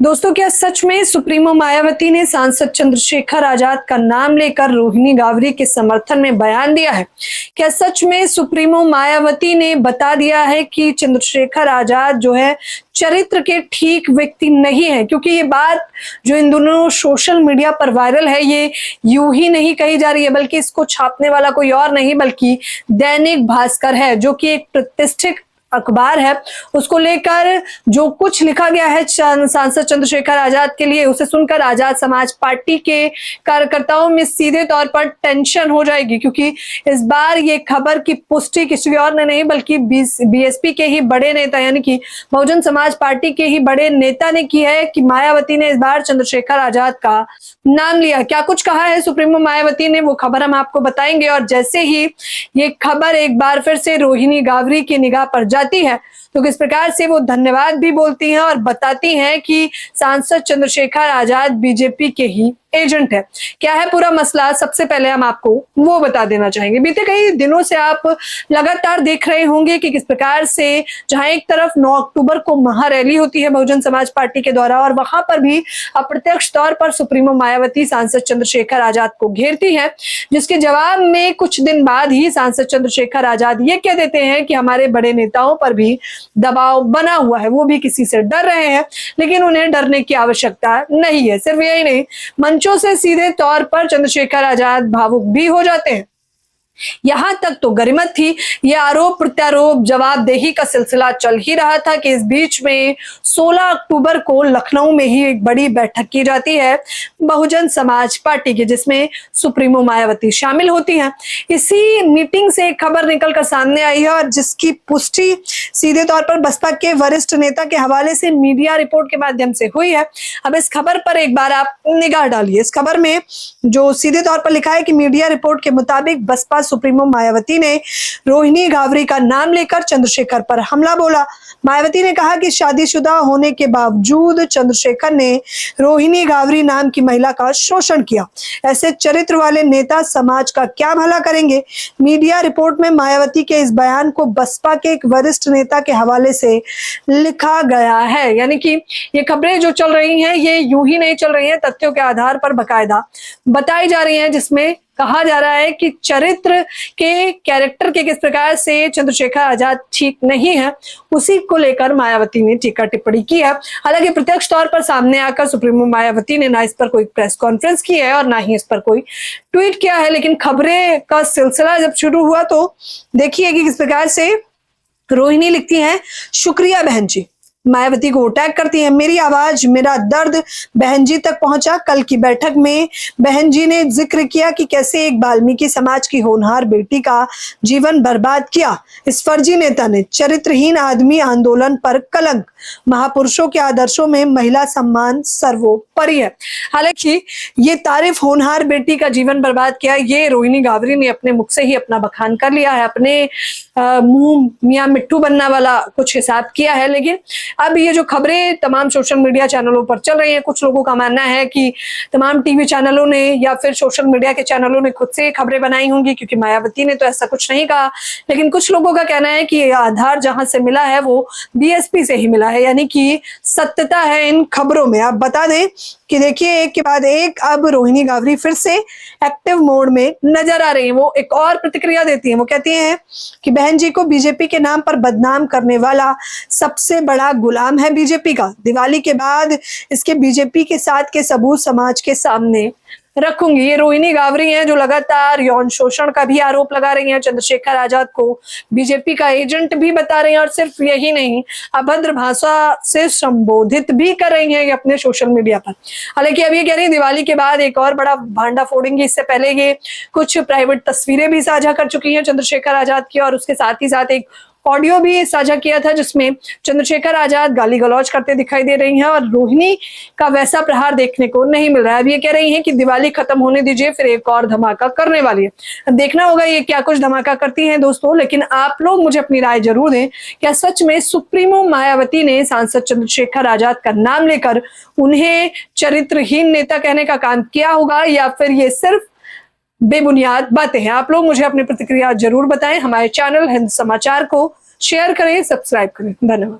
दोस्तों, क्या सच में सुप्रीमो मायावती ने सांसद चंद्रशेखर आजाद का नाम लेकर रोहिणी गावरी के समर्थन में बयान दिया है? क्या सच में सुप्रीमो मायावती ने बता दिया है कि चंद्रशेखर आजाद जो है चरित्र के ठीक व्यक्ति नहीं है? क्योंकि ये बात जो इन दोनों सोशल मीडिया पर वायरल है, ये यूं ही नहीं कही जा रही है, बल्कि इसको छापने वाला कोई और नहीं बल्कि दैनिक भास्कर है, जो कि एक प्रतिष्ठित अखबार है। उसको लेकर जो कुछ लिखा गया है सांसद चंद्रशेखर आजाद के लिए, उसे सुनकर आजाद समाज पार्टी के कार्यकर्ताओं में सीधे तौर पर टेंशन हो जाएगी, क्योंकि इस बार ये खबर की पुष्टि किसी और ने नहीं बल्कि बीएसपी के ही बड़े नेता यानी कि बहुजन समाज पार्टी के ही बड़े नेता ने की है कि मायावती ने इस बार चंद्रशेखर आजाद का नाम लिया। क्या कुछ कहा है सुप्रीमो मायावती ने, वो खबर हम आपको बताएंगे। और जैसे ही ये खबर एक बार फिर से रोहिणी गावरी की निगाह पर जाती है तो किस प्रकार से वो धन्यवाद भी बोलती हैं और बताती हैं कि सांसद चंद्रशेखर आजाद बीजेपी के ही एजेंट है। क्या है पूरा मसला, सबसे पहले हम आपको वो बता देना चाहेंगे। बीते कई दिनों से आप लगातार देख रहे होंगे कि किस प्रकार से जहां एक तरफ 9 अक्टूबर को महारैली होती है बहुजन समाज पार्टी के द्वारा, और वहां पर भी अप्रत्यक्ष तौर पर सुप्रीमो मायावती सांसद चंद्रशेखर आजाद को घेरती है, जिसके जवाब में कुछ दिन बाद ही सांसद चंद्रशेखर आजाद ये कह देते हैं कि हमारे बड़े नेताओं पर भी दबाव बना हुआ है, वो भी किसी से डर रहे हैं, लेकिन उन्हें डरने की आवश्यकता नहीं है। सिर्फ यही नहीं, मंचों से सीधे तौर पर चंद्रशेखर आजाद भावुक भी हो जाते हैं। यहां तक तो गरिमत थी, यह आरोप प्रत्यारोप जवाबदेही का सिलसिला चल ही रहा था कि इस बीच में 16 अक्टूबर को लखनऊ में ही एक बड़ी बैठक की जाती है बहुजन समाज पार्टी की, जिसमें सुप्रीमो मायावती शामिल होती हैं। इसी मीटिंग से एक खबर निकलकर सामने आई है और जिसकी पुष्टि सीधे तौर पर बसपा के वरिष्ठ नेता के हवाले से मीडिया रिपोर्ट के माध्यम से हुई है। अब इस खबर पर एक बार आप निगाह डालिए। इस खबर में जो सीधे तौर पर लिखा है कि मीडिया रिपोर्ट के मुताबिक बसपा सुप्रीमो मायावती ने रोहिणी गावरी का नाम लेकर चंद्रशेखर पर हमला बोला। मायावती ने कहा कि शादीशुदा होने के बावजूद चंद्रशेखर ने रोहिणी गावरी नाम की महिला का शोषण किया। ऐसे चरित्र वाले नेता समाज का क्या भला करेंगे? मीडिया रिपोर्ट में मायावती के इस बयान को बसपा के एक वरिष्ठ नेता के हवाले से लिखा गया है। यानी कि ये खबरें जो चल रही हैं ये यूं ही नहीं चल रही हैं, तथ्यों के आधार पर बकायदा बताई जा रही हैं, जिसमें कहा जा रहा है कि चरित्र के कैरेक्टर के किस प्रकार से चंद्रशेखर आजाद ठीक नहीं है, उसी को लेकर मायावती ने टीका टिप्पणी की है। हालांकि प्रत्यक्ष तौर पर सामने आकर सुप्रीमो मायावती ने ना इस पर कोई प्रेस कॉन्फ्रेंस की है और ना ही इस पर कोई ट्वीट किया है, लेकिन खबरें का सिलसिला जब शुरू हुआ तो देखिए कि किस प्रकार से रोहिणी लिखती है, शुक्रिया बहन जी। मायावती को टैग करती है, मेरी आवाज मेरा दर्द बहन जी तक पहुंचा। कल की बैठक में बहन जी ने जिक्र किया कि कैसे एक वाल्मीकि समाज की होनहार बेटी का जीवन बर्बाद किया। इस फर्जी नेता ने चरित्रहीन आदमी आंदोलन पर कलंक। महापुरुषों के आदर्शों में महिला सम्मान सर्वोपरि है। हालांकि ये तारीफ होनहार बेटी का जीवन बर्बाद किया, ये रोहिणी गावरी ने अपने मुख से ही अपना बखान कर लिया है, अपने मुंह मियां मिट्टू बनना वाला कुछ हिसाब किया है। लेकिन अब ये जो खबरें तमाम सोशल मीडिया चैनलों पर चल रही हैं, कुछ लोगों का मानना है कि तमाम टीवी चैनलों ने या फिर सोशल मीडिया के चैनलों ने खुद से खबरें बनाई होंगी, क्योंकि मायावती ने तो ऐसा कुछ नहीं कहा। लेकिन कुछ लोगों का कहना है कि ये आधार जहां से मिला है वो बीएसपी से ही मिला है, यानी कि सत्यता है इन खबरों में। आप बता दें कि देखिए एक के बाद एक अब रोहिणी गावरी फिर से एक्टिव मोड में नजर आ रही है। वो एक और प्रतिक्रिया देती है, वो कहती हैं कि बहन जी को बीजेपी के नाम पर बदनाम करने वाला सबसे बड़ा गुलाम है बीजेपी का। दिवाली के बाद इसके बीजेपी के साथ के सबूत समाज के सामने रखूंगी। ये रोहिणी गावरी हैं जो लगातार यौन शोषण का भी आरोप लगा रही हैं, चंद्रशेखर आजाद को बीजेपी का एजेंट भी बता रही हैं, और सिर्फ यही नहीं, अभद्र भाषा से संबोधित भी कर रही हैं अपने सोशल मीडिया पर। हालांकि अब ये कह रही है दिवाली के बाद एक और बड़ा भांडा फोड़ेंगी। इससे पहले ये कुछ प्राइवेट तस्वीरें भी साझा कर चुकी हैं चंद्रशेखर आजाद की, और उसके साथ ही साथ एक ऑडियो भी साझा किया था जिसमें चंद्रशेखर आजाद गाली गलौज करते दिखाई दे रही हैं, और रोहिणी का वैसा प्रहार देखने को नहीं मिल रहा है। अब ये कह रही हैं कि दिवाली खत्म होने दीजिए, फिर एक और धमाका करने वाली है। देखना होगा ये क्या कुछ धमाका करती हैं दोस्तों। लेकिन आप लोग मुझे अपनी राय जरूर दें, क्या सच में सुप्रीमो मायावती ने सांसद चंद्रशेखर आजाद का नाम लेकर उन्हें चरित्रहीन नेता कहने का काम किया होगा, या फिर ये सिर्फ बेबुनियाद बातें हैं? आप लोग मुझे अपनी प्रतिक्रिया जरूर बताएं। हमारे चैनल हिंद समाचार को शेयर करें, सब्सक्राइब करें। धन्यवाद।